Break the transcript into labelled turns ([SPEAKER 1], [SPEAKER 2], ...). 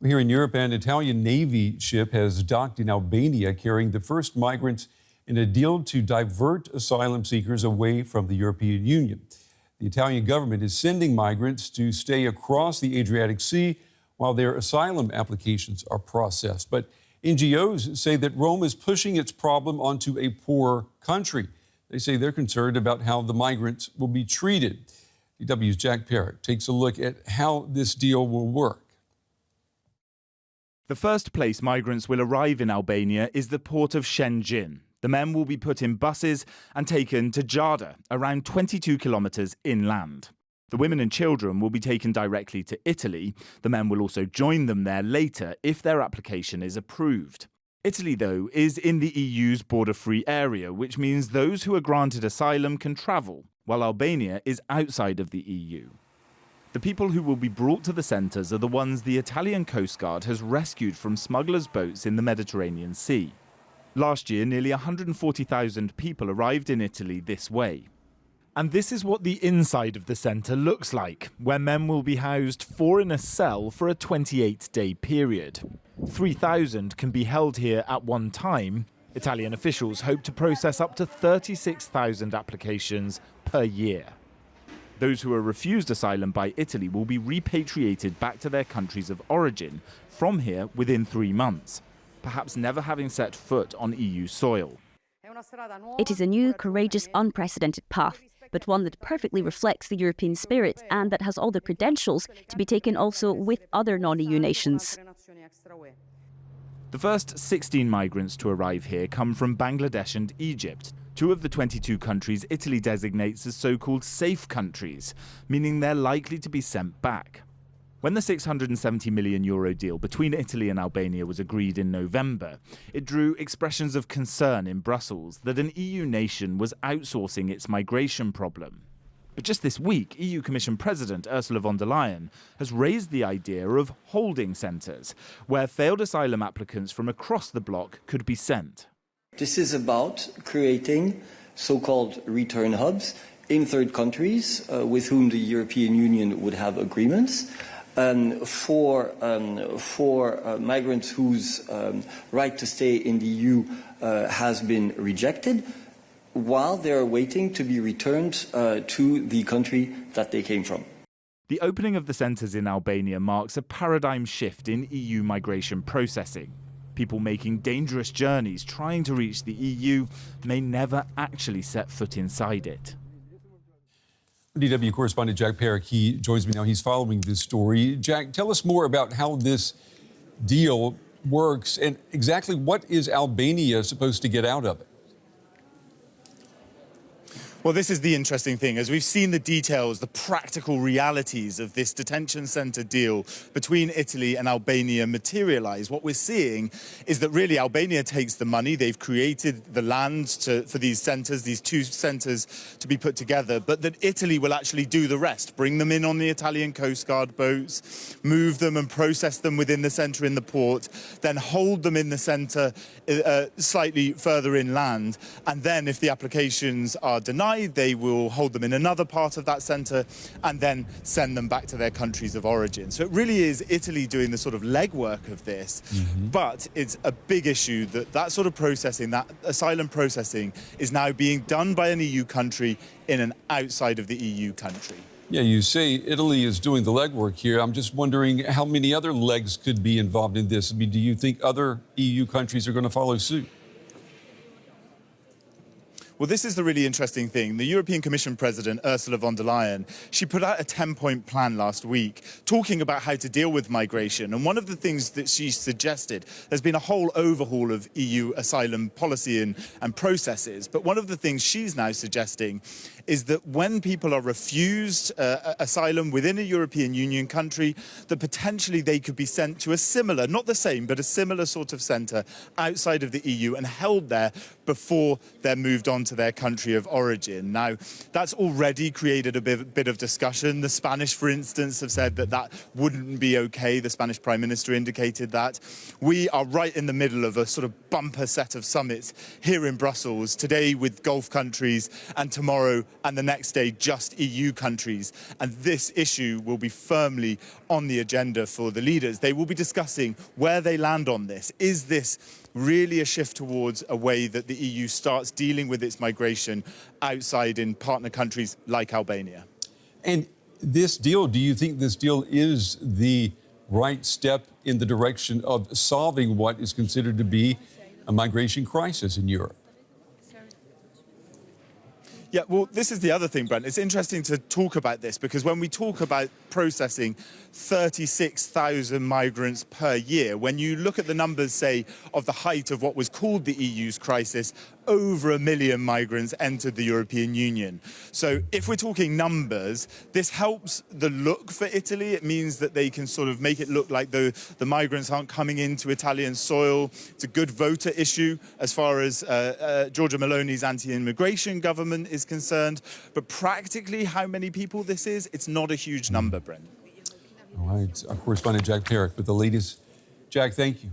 [SPEAKER 1] Here in Europe, an Italian Navy ship has docked in Albania carrying the first migrants in a deal to divert asylum seekers away from the European Union. The Italian government is sending migrants to stay across the Adriatic Sea while their asylum applications are processed. But NGOs say that Rome is pushing its problem onto a poor country. They say they're concerned about how the migrants will be treated. DW's Jack Parrock takes a look at how this deal will work.
[SPEAKER 2] The first place migrants will arrive in Albania is the port of Shenzhen. The men will be put in buses and taken to Jada, around 22 kilometres inland. The women and children will be taken directly to Italy. The men will also join them there later if their application is approved. Italy, though, is in the EU's border-free area, which means those who are granted asylum can travel, while Albania is outside of the EU. The people who will be brought to the centres are the ones the Italian Coast Guard has rescued from smugglers' boats in the Mediterranean Sea. Last year, nearly 140,000 people arrived in Italy this way. And this is what the inside of the centre looks like, where men will be housed 4 in a cell for a 28-day period. 3,000 can be held here at one time. Italian officials hope to process up to 36,000 applications per year. Those who are refused asylum by Italy will be repatriated back to their countries of origin from here within 3 months, perhaps never having set foot on EU soil.
[SPEAKER 3] It is a new, courageous, unprecedented path, but one that perfectly reflects the European spirit and that has all the credentials to be taken also with other non-EU nations.
[SPEAKER 2] The first 16 migrants to arrive here come from Bangladesh and Egypt. 2 of the 22 countries Italy designates as so-called safe countries, meaning they're likely to be sent back. When the €670 million deal between Italy and Albania was agreed in November, it drew expressions of concern in Brussels that an EU nation was outsourcing its migration problem. But just this week, EU Commission President Ursula von der Leyen has raised the idea of holding centres, where failed asylum applicants from across the bloc could be sent.
[SPEAKER 4] This is about creating so-called return hubs in third countries with whom the European Union would have agreements for migrants whose right to stay in the EU has been rejected, while they are waiting to be returned to the country that they came from.
[SPEAKER 2] The opening of the centres in Albania marks a paradigm shift in EU migration processing. People making dangerous journeys trying to reach the EU may never actually set foot inside it.
[SPEAKER 1] DW correspondent Jack Parrock, he joins me now. He's following this story. Jack, tell us more about how this deal works and exactly what is Albania supposed to get out of it?
[SPEAKER 2] Well, this is the interesting thing. As we've seen the details, the practical realities of this detention centre deal between Italy and Albania materialise, what we're seeing is that really Albania takes the money. They've created the land for these centres, these 2 centres to be put together, but that Italy will actually do the rest, bring them in on the Italian Coast Guard boats, move them and process them within the centre in the port, then hold them in the centre slightly further inland, and then if the applications are denied, they will hold them in another part of that centre and then send them back to their countries of origin. So it really is Italy doing the sort of legwork of this, but it's a big issue that sort of processing, that asylum processing, is now being done by an EU country in an outside of the EU country.
[SPEAKER 1] Yeah, you say Italy is doing the legwork here. I'm just wondering how many other legs could be involved in this. I mean, do you think other EU countries are going to follow suit?
[SPEAKER 2] Well, this is the really interesting thing. The European Commission President, Ursula von der Leyen, she put out a 10-point plan last week talking about how to deal with migration. And one of the things that she suggested, there's been a whole overhaul of EU asylum policy and processes. But one of the things she's now suggesting is that when people are refused asylum within a European Union country, that potentially they could be sent to a similar, not the same, but a similar sort of centre outside of the EU and held there before they're moved on to their country of origin. Now, that's already created a bit of discussion. The Spanish, for instance, have said that wouldn't be okay. The Spanish Prime Minister indicated that. We are right in the middle of a sort of bumper set of summits here in Brussels, today with Gulf countries and tomorrow and the next day just EU countries. And this issue will be firmly on the agenda for the leaders. They will be discussing where they land on this. Is this really a shift towards a way that the EU starts dealing with its migration outside in partner countries like Albania?
[SPEAKER 1] And this deal, do you think this deal is the right step in the direction of solving what is considered to be a migration crisis in Europe?
[SPEAKER 2] Yeah, well, this is the other thing, Brent. It's interesting to talk about this because when we talk about processing 36,000 migrants per year, when you look at the numbers, say, of the height of what was called the EU's crisis, over 1 million migrants entered the European Union. So if we're talking numbers, this helps the look for Italy. It means that they can sort of make it look like the migrants aren't coming into Italian soil. It's a good voter issue as far as Giorgia Meloni's anti-immigration government is concerned. But practically how many people this is, it's not a huge number, Brent.
[SPEAKER 1] All right, our correspondent Jack Parrock with the latest. Jack, thank you.